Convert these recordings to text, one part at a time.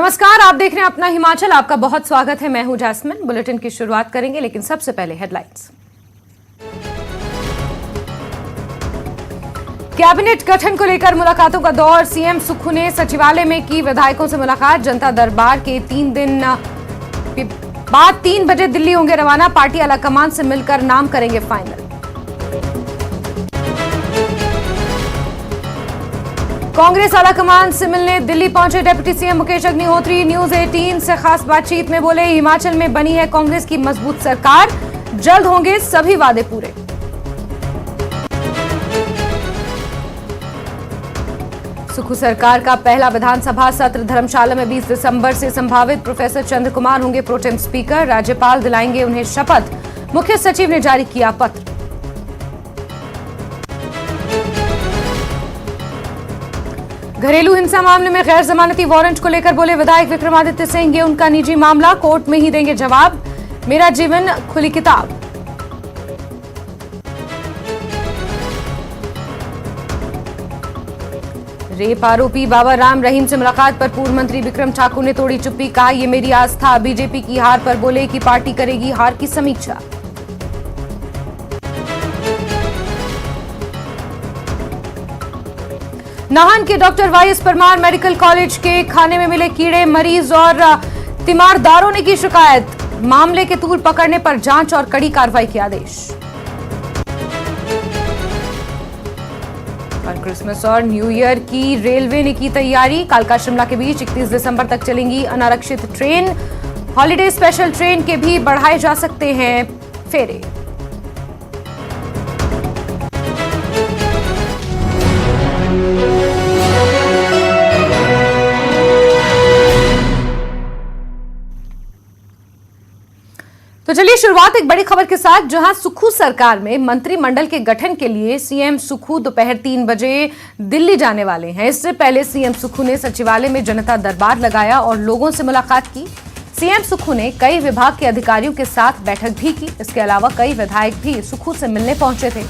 नमस्कार, आप देख रहे हैं अपना हिमाचल। आपका बहुत स्वागत है। मैं हूं जैस्मिन। बुलेटिन की शुरुआत करेंगे, लेकिन सबसे पहले हेडलाइंस। कैबिनेट गठन को लेकर मुलाकातों का दौर। सीएम सुक्खू ने सचिवालय में की विधायकों से मुलाकात। जनता दरबार के 3 दिन बाद 3 बजे दिल्ली होंगे रवाना। पार्टी आलाकमान से मिलकर नाम करेंगे फाइनल। कांग्रेस आलाकमान से मिलने दिल्ली पहुंचे deputy CM Mukesh Agnihotri. News 18 से खास बातचीत में बोले, हिमाचल में बनी है कांग्रेस की मजबूत सरकार, जल्द होंगे सभी वादे पूरे। सुक्खू सरकार का पहला विधानसभा सत्र धर्मशाला में 20 दिसंबर से संभावित। प्रोफेसर चंद्र कुमार होंगे प्रोटेम स्पीकर। राज्यपाल दिलाएंगे उन्हें शपथ। मुख्य सचिव ने जारी किया पत्र। घरेलू हिंसा मामले में गैर जमानती वारंट को लेकर बोले विधायक विक्रमादित्य सिंह, ये उनका निजी मामला, कोर्ट में ही देंगे जवाब। मेरा जीवन खुली किताब। रेप आरोपी बाबा राम रहीम से मुलाकात पर पूर्व मंत्री विक्रम ठाकुर ने तोड़ी चुप्पी। कहा, ये मेरी आस्था। बीजेपी की हार पर बोले कि पार्टी करेगी हार की समीक्षा। नाहन के doctor YS Parmar medical college के खाने में मिले कीड़े। मरीज और तीमारदारों ने की शिकायत। मामले के तूल पकड़ने पर जांच और कड़ी कार्रवाई के आदेश। और क्रिसमस और न्यू ईयर की रेलवे ने की तैयारी। कालका शिमला के बीच 31 दिसंबर तक चलेंगी अनारक्षित ट्रेन। हॉलीडे स्पेशल ट्रेन के भी बढ़ाए जा सकते हैं फेरे। तो चलिए शुरुआत एक बड़ी खबर के साथ, जहां सुक्खू सरकार में मंत्रिमंडल के गठन के लिए सीएम सुक्खू दोपहर 3 बजे दिल्ली जाने वाले हैं। इससे पहले सीएम सुक्खू ने सचिवालय में जनता दरबार लगाया और लोगों से मुलाकात की। सीएम सुक्खू ने कई विभाग के अधिकारियों के साथ बैठक भी की। इसके अलावा कई विधायक भी सुक्खू से मिलने पहुंचे थे।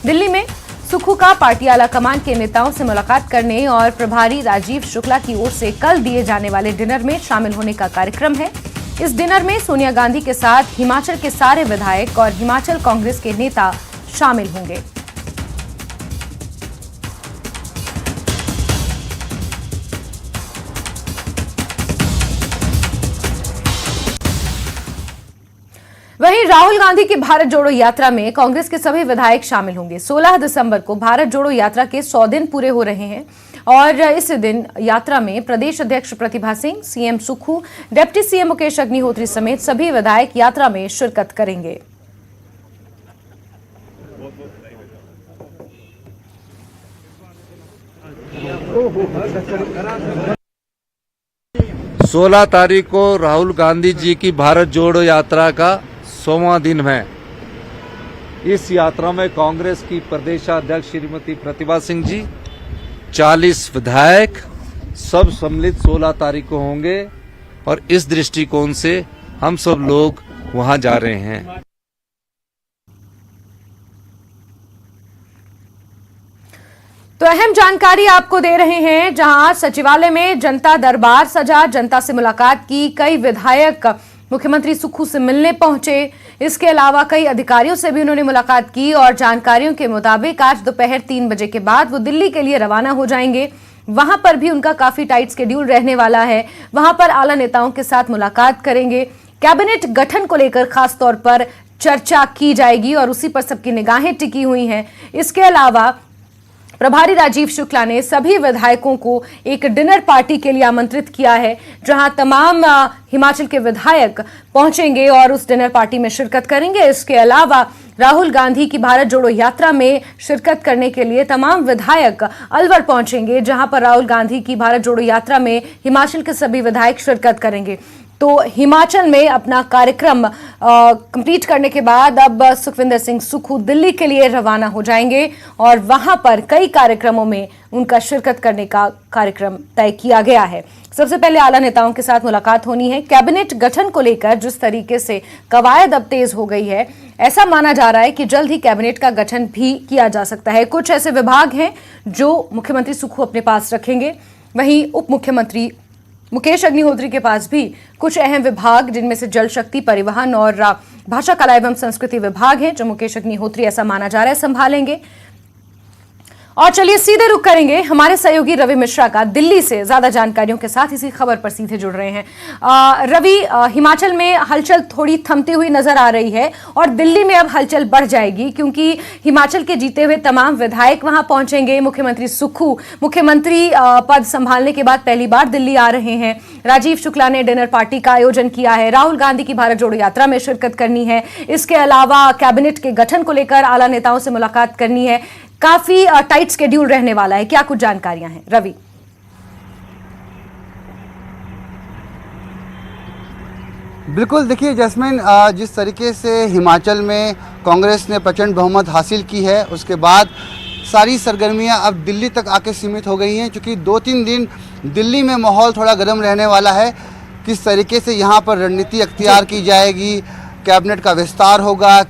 दिल्ली में सुक्खू का पार्टी आलाकमान के नेताओं से मुलाकात करने और प्रभारी राजीव शुक्ला की ओर से कल दिए जाने वाले डिनर में शामिल होने का कार्यक्रम है। इस डिनर में सोनिया गांधी के साथ हिमाचल के सारे विधायक और हिमाचल कांग्रेस के नेता शामिल होंगे। वहीं राहुल गांधी की भारत जोड़ो यात्रा में कांग्रेस के सभी विधायक शामिल होंगे। 16 दिसंबर को भारत जोड़ो यात्रा के 100 दिन पूरे हो रहे हैं और इस दिन यात्रा में प्रदेश अध्यक्ष Pratibha Singh, CM Sukhu, deputy CM Mukesh Agnihotri समेत सभी विधायक यात्रा में शिरकत करेंगे। सोलह तारीख को राहुल गांधी जी की भारत जोड़ो यात्रा का 100वां दिन है। इस यात्रा में कांग्रेस की प्रदेशाध्यक्ष श्रीमती प्रतिभा सिंह जी, 40 विधायक सब सम्मिलित 16 तारीख को होंगे और इस दृष्टिकोण से हम सब लोग वहां जा रहे हैं। तो अहम जानकारी आपको दे रहे हैं, जहां सचिवालय में जनता दरबार सजा, जनता से मुलाकात की। कई विधायक मुख्यमंत्री सुक्खू से मिलने पहुंचे। इसके अलावा कई अधिकारियों से भी उन्होंने मुलाकात की और जानकारियों के मुताबिक आज दोपहर 3 बजे के बाद वो दिल्ली के लिए रवाना हो जाएंगे। वहां पर भी उनका काफी टाइट शेड्यूल रहने वाला है। वहां पर आला नेताओं के साथ मुलाकात करेंगे। कैबिनेट गठन को लेकर खास तौर पर चर्चा की जाएगी और उसी पर सबकी निगाहें टिकी हुई हैं। इसके अलावा प्रभारी राजीव शुक्ला ने सभी विधायकों को एक डिनर पार्टी के लिए आमंत्रित किया है, जहां तमाम हिमाचल के विधायक पहुंचेंगे और उस डिनर पार्टी में शिरकत करेंगे। इसके अलावा राहुल गांधी की भारत जोड़ो यात्रा में शिरकत करने के लिए तमाम विधायक अलवर पहुंचेंगे, जहां पर राहुल गांधी की भारत जोड़ो यात्रा में हिमाचल के सभी विधायक शिरकत करेंगे। तो हिमाचल में अपना कार्यक्रम कंप्लीट करने के बाद अब सुखविंदर सिंह सुक्खू दिल्ली के लिए रवाना हो जाएंगे और वहां पर कई कार्यक्रमों में उनका शिरकत करने का कार्यक्रम तय किया गया है। सबसे पहले आला नेताओं के साथ मुलाकात होनी है। कैबिनेट गठन को लेकर जिस तरीके से कवायद अब तेज हो गई है, ऐसा माना जा रहा है कि जल्द ही कैबिनेट का गठन भी किया जा सकता है। कुछ ऐसे विभाग हैं जो मुख्यमंत्री सुक्खू अपने पास रखेंगे। वहीं उप मुख्यमंत्री मुकेश अग्निहोत्री के पास भी कुछ अहम विभाग, जिनमें से जल शक्ति, परिवहन और भाषा कला एवं संस्कृति विभाग हैं, जो मुकेश अग्निहोत्री, ऐसा माना जा रहा है, संभालेंगे। और चलिए सीधे रुख करेंगे हमारे सहयोगी रवि मिश्रा का दिल्ली से ज्यादा जानकारियों के साथ। इसी खबर पर सीधे जुड़ रहे हैं रवि। हिमाचल में हलचल थोड़ी थमती हुई नजर आ रही है और दिल्ली में अब हलचल बढ़ जाएगी, क्योंकि हिमाचल के जीते हुए तमाम विधायक वहां पहुंचेंगे। मुख्यमंत्री सुक्खू मुख्यमंत्री पद संभालने के बाद पहली बार दिल्ली आ रहे हैं। राजीव शुक्ला ने डिनर पार्टी का आयोजन किया है। राहुल गांधी की भारत जोड़ो यात्रा में शिरकत करनी है। इसके अलावा कैबिनेट के गठन को लेकर आला नेताओं से मुलाकात करनी है। काफी टाइट स्केड्यूल रहने वाला है। क्या कुछ जानकारियां हैं रवि? बिल्कुल, देखिए जैस्मिन, जिस तरीके से हिमाचल में कांग्रेस ने प्रचंड बहुमत हासिल की है, उसके बाद सारी सरगर्मियां अब दिल्ली तक आके सीमित हो गई हैं, क्योंकि 2-3 दिन दिल्ली में माहौल थोड़ा गर्म रहने वाला है। किस तरीके से यहाँ पर रणनीति अख्तियार की जाएगी, कैबिनेट का विस्तार होगा,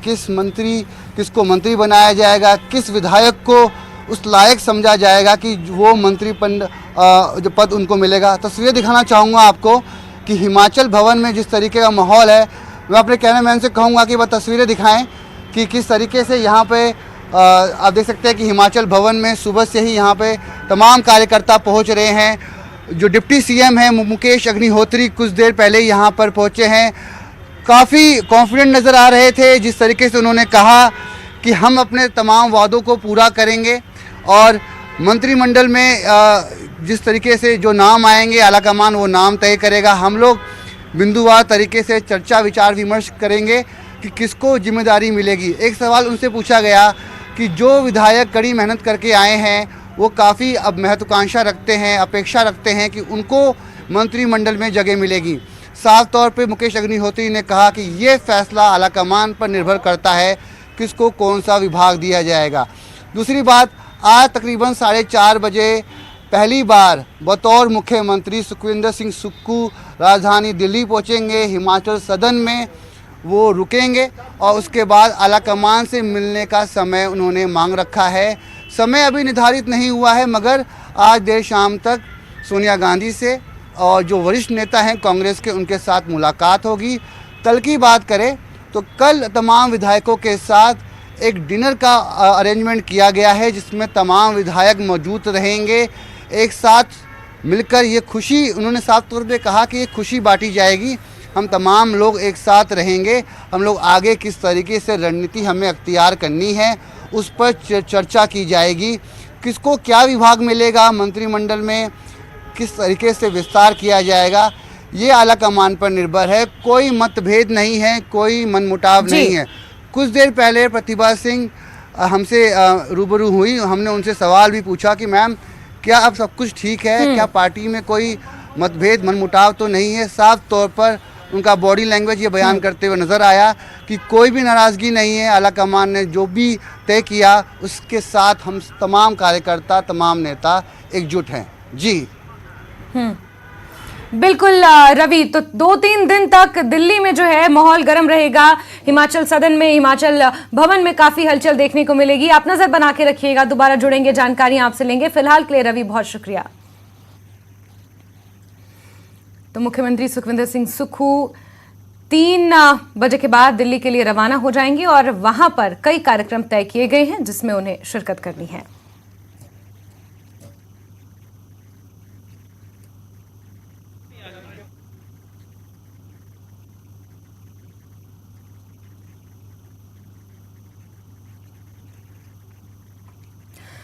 किसको मंत्री बनाया जाएगा, किस विधायक को उस लायक समझा जाएगा कि वो मंत्री जो पद उनको मिलेगा। तस्वीरें दिखाना चाहूँगा आपको कि हिमाचल भवन में जिस तरीके का माहौल है, मैं अपने कैमरामैन से कहूँगा कि वह तस्वीरें दिखाएं कि किस तरीके से यहाँ पे आप देख सकते हैं कि हिमाचल भवन में सुबह से ही यहाँ पे तमाम कार्यकर्ता पहुँच रहे हैं। जो डिप्टी सीएम हैं मुकेश अग्निहोत्री कुछ देर पहले यहाँ पर पहुँचे हैं। काफ़ी कॉन्फिडेंट नज़र आ रहे थे। जिस तरीके से उन्होंने कहा कि हम अपने तमाम वादों को पूरा करेंगे और मंत्रिमंडल में जिस तरीके से जो नाम आएंगे आलाकमान वो नाम तय करेगा। हम लोग बिंदुवार तरीके से चर्चा विचार विमर्श करेंगे कि किसको जिम्मेदारी मिलेगी। एक सवाल उनसे पूछा गया कि जो विधायक कड़ी मेहनत करके आए हैं वो काफ़ी अब महत्वाकांक्षा रखते हैं, अपेक्षा रखते हैं कि उनको मंत्रिमंडल में जगह मिलेगी। साफ तौर पे मुकेश अग्निहोत्री ने कहा कि ये फैसला आलाकमान पर निर्भर करता है किसको कौन सा विभाग दिया जाएगा। दूसरी बात, आज तकरीबन 4:30 बजे पहली बार बतौर मुख्यमंत्री सुखविंदर सिंह सुक्खू राजधानी दिल्ली पहुंचेंगे। हिमाचल सदन में वो रुकेंगे और उसके बाद आलाकमान से मिलने का समय उन्होंने मांग रखा है। समय अभी निर्धारित नहीं हुआ है, मगर आज देर शाम तक सोनिया गांधी से और जो वरिष्ठ नेता हैं कांग्रेस के, उनके साथ मुलाकात होगी। कल की बात करें तो कल तमाम विधायकों के साथ एक डिनर का अरेंजमेंट किया गया है, जिसमें तमाम विधायक मौजूद रहेंगे। एक साथ मिलकर ये खुशी, उन्होंने साफ तौर पे कहा कि ये खुशी बांटी जाएगी। हम तमाम लोग एक साथ रहेंगे। हम लोग आगे किस तरीके से रणनीति हमें अख्तियार करनी है उस पर चर्चा की जाएगी। किसको क्या विभाग मिलेगा, मंत्रिमंडल में किस तरीके से विस्तार किया जाएगा, ये आलाकमान पर निर्भर है। कोई मतभेद नहीं है, कोई मनमुटाव नहीं है। कुछ देर पहले प्रतिभा सिंह हमसे रूबरू हुई। हमने उनसे सवाल भी पूछा कि मैम क्या अब सब कुछ ठीक है, क्या पार्टी में कोई मतभेद मनमुटाव तो नहीं है। साफ तौर पर उनका बॉडी लैंग्वेज ये बयान करते हुए नज़र आया कि कोई भी नाराज़गी नहीं है। आलाकमान ने जो भी तय किया उसके साथ हम तमाम कार्यकर्ता, तमाम नेता एकजुट हैं। जी बिल्कुल रवि, तो 2-3 दिन तक दिल्ली में जो है माहौल गर्म रहेगा। हिमाचल सदन में, हिमाचल भवन में काफी हलचल देखने को मिलेगी। आप नजर बना के रखिएगा, दोबारा जुड़ेंगे, जानकारी आपसे लेंगे। फिलहाल के लिए रवि बहुत शुक्रिया। तो मुख्यमंत्री सुखविंदर सिंह सुक्खू 3 बजे के बाद दिल्ली के लिए रवाना हो जाएंगे और वहां पर कई कार्यक्रम तय किए गए हैं जिसमें उन्हें शिरकत करनी है।